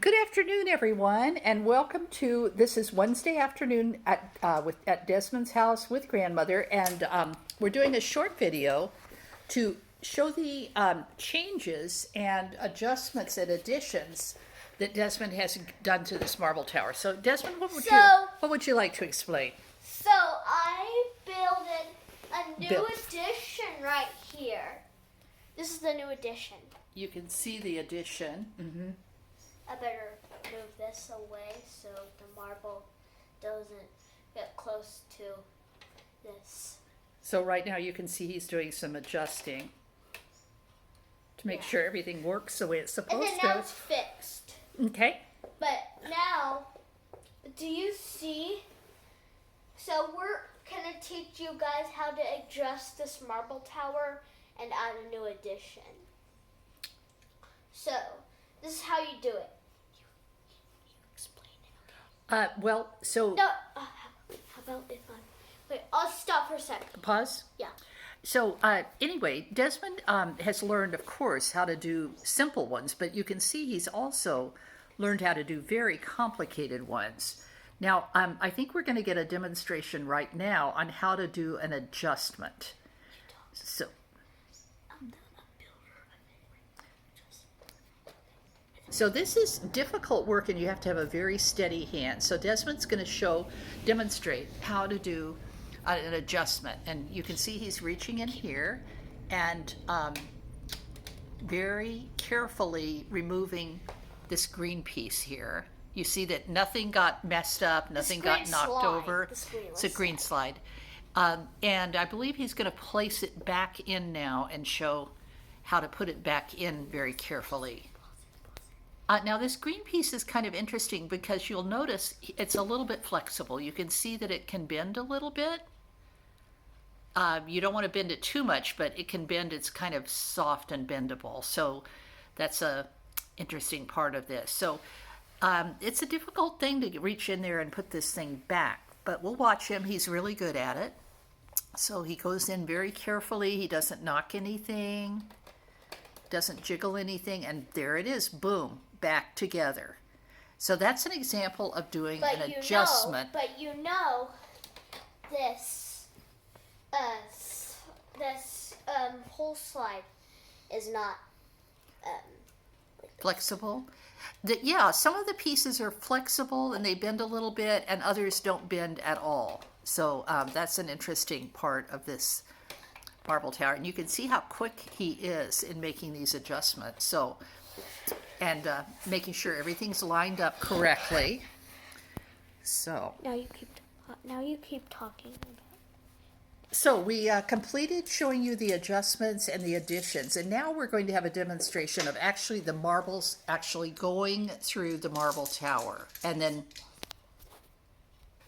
Good afternoon, everyone, and welcome to this is Wednesday afternoon at Desmond's house with grandmother, and we're doing a short video to show the changes and adjustments and additions that Desmond has done to this marble tower. So, Desmond, what would you like to explain? So I built a new addition right here. This is the new addition. You can see the addition. Mm-hmm. I better move this away so the marble doesn't get close to this. So right now you can see he's doing some adjusting to make sure everything works the way it's supposed to. And then now it's fixed. Okay. But now, do you see? So we're going to teach you guys how to adjust this marble tower and add a new addition. So, this is how you do it. You explain it. Well, so... No, how about if I'm... Wait, I'll stop for a second. Pause? Yeah. So, anyway, Desmond has learned, of course, how to do simple ones, but you can see he's also learned how to do very complicated ones. Now, I think we're going to get a demonstration right now on how to do an adjustment. So this is difficult work, and you have to have a very steady hand. So Desmond's going to demonstrate how to do an adjustment. And you can see he's reaching in here and very carefully removing this green piece here. You see that nothing got messed up, nothing got knocked over. It's a green slide. And I believe he's going to place it back in now and show how to put it back in very carefully. Now this green piece is kind of interesting because you'll notice it's a little bit flexible. You can see that it can bend a little bit. You don't want to bend it too much, but it can bend. It's kind of soft and bendable. So that's a interesting part of this. So it's a difficult thing to reach in there and put this thing back, but we'll watch him. He's really good at it. So he goes in very carefully. He doesn't knock anything, doesn't jiggle anything, and there it is, boom, back together. So that's an example of doing an adjustment. But you know, this whole slide is not flexible. Yeah, some of the pieces are flexible and they bend a little bit, and others don't bend at all. So that's an interesting part of this marble tower, and you can see how quick he is in making these adjustments. So, and making sure everything's lined up correctly. So now you keep talking. So we completed showing you the adjustments and the additions, and now we're going to have a demonstration of actually the marbles actually going through the marble tower. And then,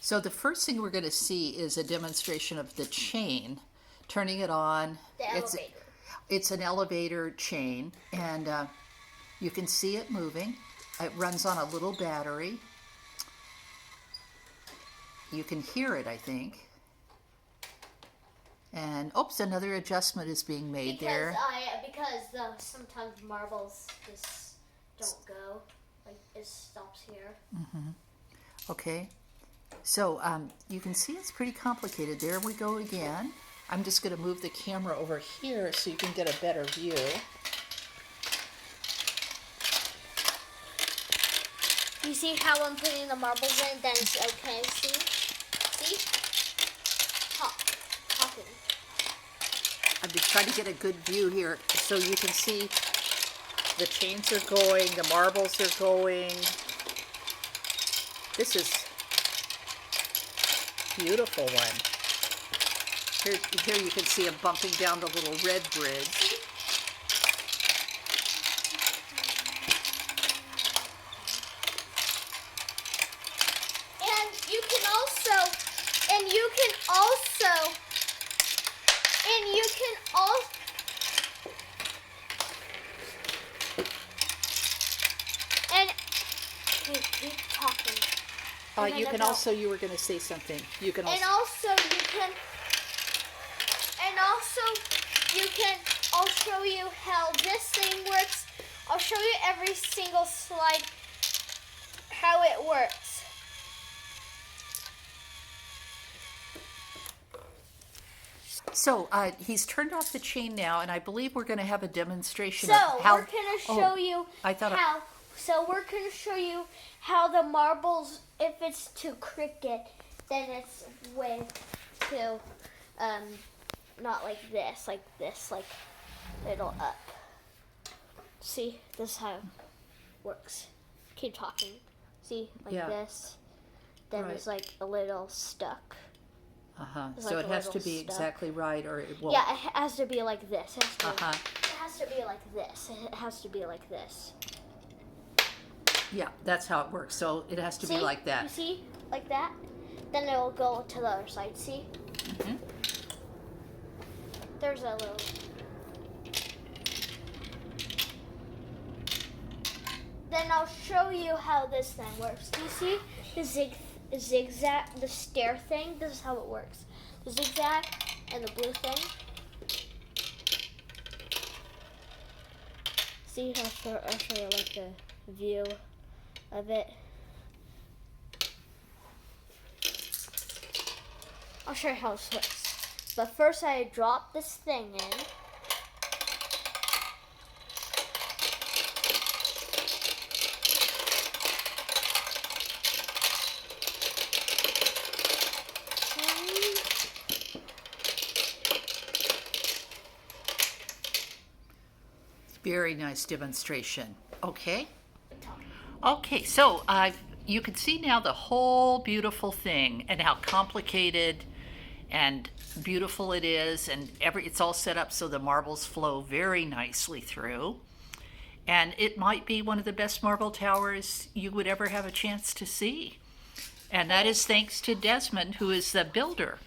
so the first thing we're going to see is a demonstration of the chain, turning it on. The elevator. It's an elevator chain, and you can see it moving. It runs on a little battery. You can hear it, I think. And oops, another adjustment is being made there. Because sometimes marbles just don't go, like it stops here. Mm-hmm. Okay, so you can see it's pretty complicated. There we go again. I'm just going to move the camera over here so you can get a better view. You see how I'm putting the marbles in? Then it's okay. See? Talking. I'm just trying to get a good view here so you can see the chains are going, the marbles are going. This is a beautiful one. Here you can see him bumping down the little red bridge. And you can also keep talking. You can also, you were going to say something. You can also. And I'll show you how this thing works. I'll show you every single slide how it works. So he's turned off the chain now, and I believe we're going to have a demonstration So of how. we're gonna show you I thought how. So we're gonna show you how the marbles, if it's too crooked, then it's way too, not like this, like little up. See, this is how it works. Keep talking. See, like Yeah. this. Then Right. it's like a little stuck. It's So like it a has to little be stuck. exactly right, or it won't. Yeah, it has to be like this. It has to, Uh-huh. it has to be like this. It has to be like this. Yeah, that's how it works. So it has to See? be like You that. see? Like that? Then it will go to the other side. See? Mhm. There's a little. Then I'll show you how this thing works. Do you see the zigzag, the stair thing? This is how it works. The zigzag and the blue thing. See, I'll show you like the view of it. I'll show you how it works. But first I drop this thing in. Very nice demonstration. Okay. Okay, so you can see now the whole beautiful thing and how complicated and beautiful it is, and it's all set up so the marbles flow very nicely through. And it might be one of the best marble towers you would ever have a chance to see. And that is thanks to Desmond, who is the builder.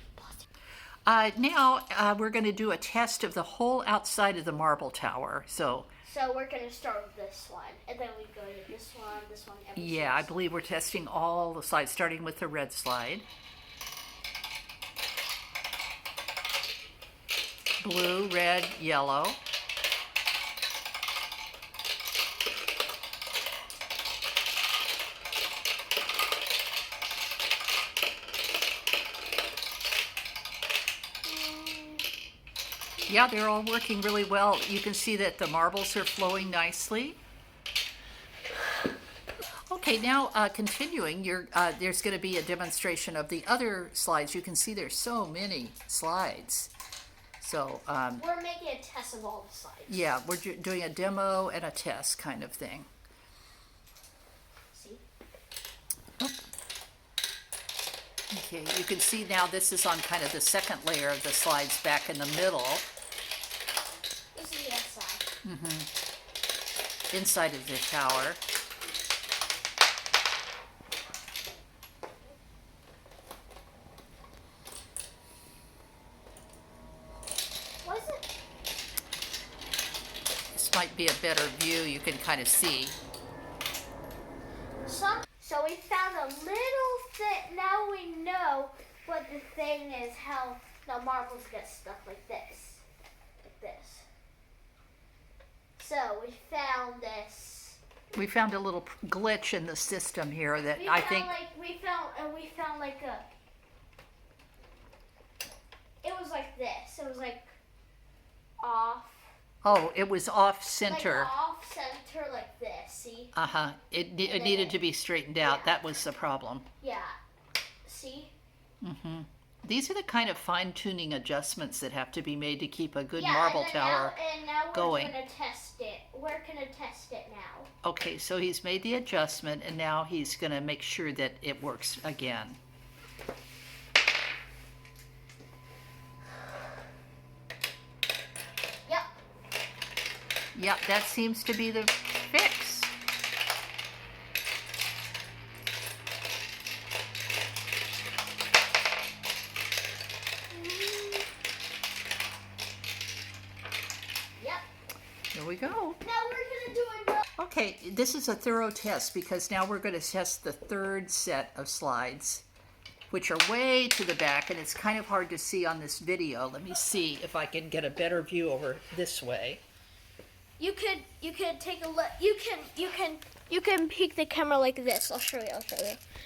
Now we're going to do a test of the whole outside of the marble tower. So we're going to start with this one, and then we go to this one, yeah, I believe we're testing all the slides, starting with the red slide. Blue, red, yellow. Yeah, they're all working really well. You can see that the marbles are flowing nicely. Okay, now continuing, there's going to be a demonstration of the other slides. You can see there's so many slides. So we're making a test of all the slides. Yeah, we're doing a demo and a test kind of thing. See? Okay, you can see now this is on kind of the second layer of the slides back in the middle. This is the inside. Inside of the tower. What is it? This might be a better view, you can kind of see. So we found a little thing. Now we know what the thing is, how the marbles get stuck like this. Like this. So we found this. We found a little glitch in the system here that We I found think... we found like a... It was like this. It was like off. Oh, it was off center. Like off center like this, see? Uh-huh. It needed to be straightened out. Yeah. That was the problem. Yeah. See? These are the kind of fine-tuning adjustments that have to be made to keep a good Yeah, marble and then tower now we're going. gonna test it. We're gonna test it now. Okay, so he's made the adjustment, and now he's going to make sure that it works again. Yep. Yep, that seems to be the fix. Yep. Here we go. Now we're gonna do another. Okay, this is a thorough test because now we're going to test the third set of slides, which are way to the back, and it's kind of hard to see on this video. Let me see if I can get a better view over this way. You could take a look. You can you can peek the camera like this. I'll show you.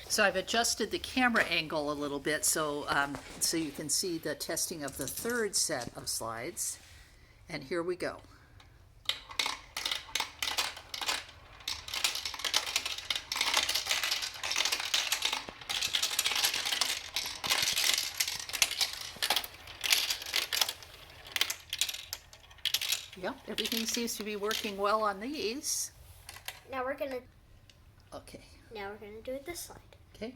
So I've adjusted the camera angle a little bit so you can see the testing of the third set of slides. And here we go. Yep, everything seems to be working well on these. Now we're gonna. Okay. Now we're gonna do it this slide. Okay.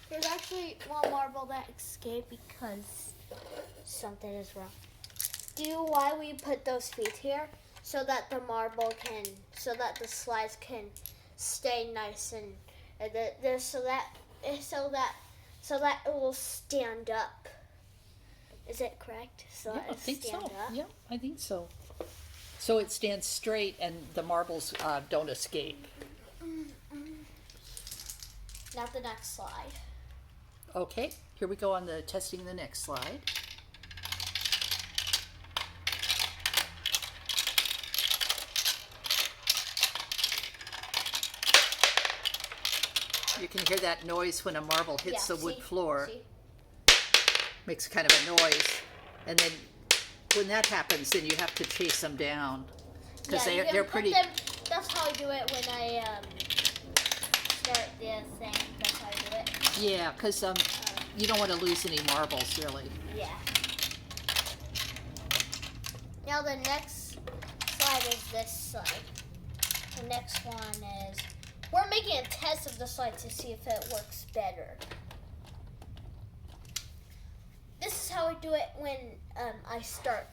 There's actually one marble that escaped because something is wrong. Do you know why we put those feet here? So that the marble can, so that the slides can stay nice and so that it will stand up. Is it correct? So Yeah, that I it think stand so. up? Yeah, I think so. So it stands straight and the marbles don't escape. Now the next slide. Okay, here we go on the testing the next slide. You can hear that noise when a marble hits the wood floor. See? Makes kind of a noise. And then when that happens, then you have to chase them down. Because they're pretty... That's how I do it when I start the thing. That's how I do it. Yeah, because you don't want to lose any marbles, really. Yeah. Now the next slide is this slide. The next one is... We're making a test of the slide to see if it works better. This is how I do it when I start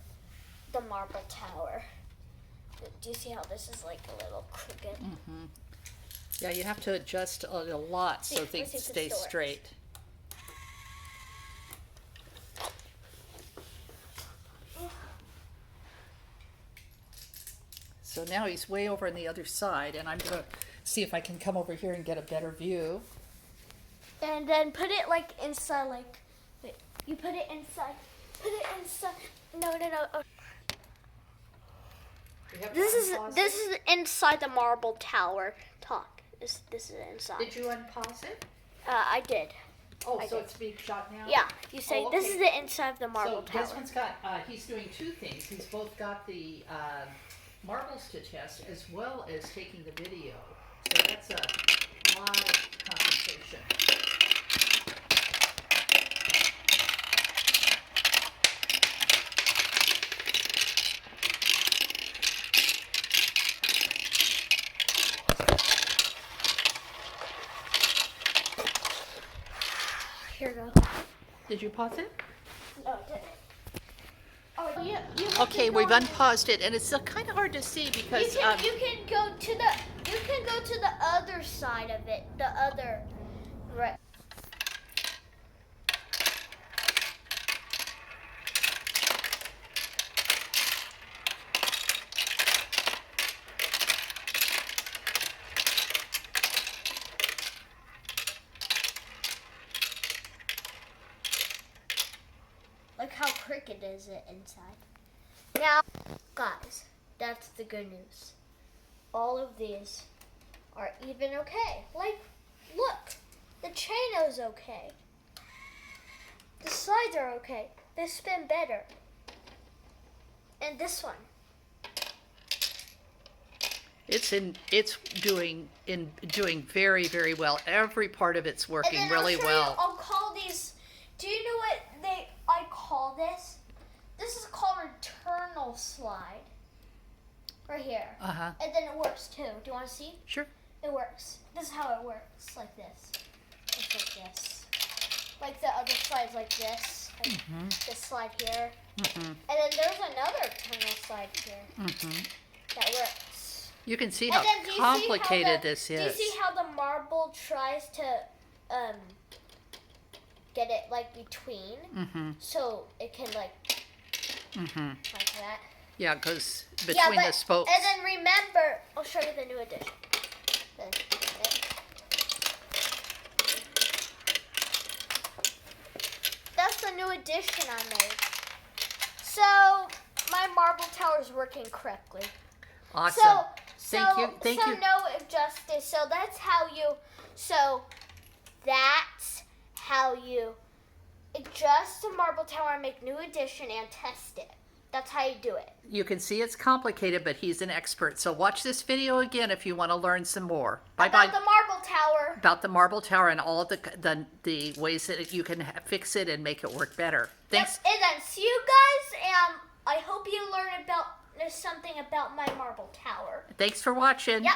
the marble tower. Do you see how this is like a little crooked? Mm-hmm. Yeah, you have to adjust a lot so things stay straight. So now he's way over on the other side, and I'm going to see if I can come over here and get a better view. And then put it like inside, like, wait, you put it inside. Put it inside. No. This is inside the marble tower. Talk. This is inside. Did you unpause it? I did. Oh, so it's being shot now? Yeah. You say okay. this is the inside of the marble tower. This one's got. He's doing two things. He's both got the marbles to test as well as taking the video. So that's a lot of concentration. Here you go. Did you pause it? No, I didn't. Oh, you Okay, we've unpaused it, and it's kind of hard to see because you can go to the other side of it, the other right. Look how crooked is it inside. Now, guys, that's the good news. All of these are even okay. Like, look, the chain is okay. The slides are okay. They spin better. And this one. It's doing very, very well. Every part of it's working really well. I'll call these. Do you know what I call this? This is called returnal slide. Right here. Uh-huh. And then it works too. Do you want to see? Sure. It works. This is how it works. Like this. It's like this. Like the other slides like this. Like this slide here. And then there's another returnal slide here. That works. You can see And how then do you complicated see how this is. Do you see how the marble tries to get it like between? So it can like that. Yeah, because between the spokes. And then remember, I'll show you the new edition. That's the new edition I made. marble tower is working correctly. Awesome. Thank you. Thank you. So no injustice. So that's how you adjust a marble tower and make new addition and test it. That's how you do it. You can see it's complicated, but he's an expert. So watch this video again if you want to learn some more. Bye-bye. About the marble tower. About the marble tower and all of the ways that you can fix it and make it work better. Thanks. Yep, and then see you guys, and I hope you learn about something about my marble tower. Thanks for watching. Yep.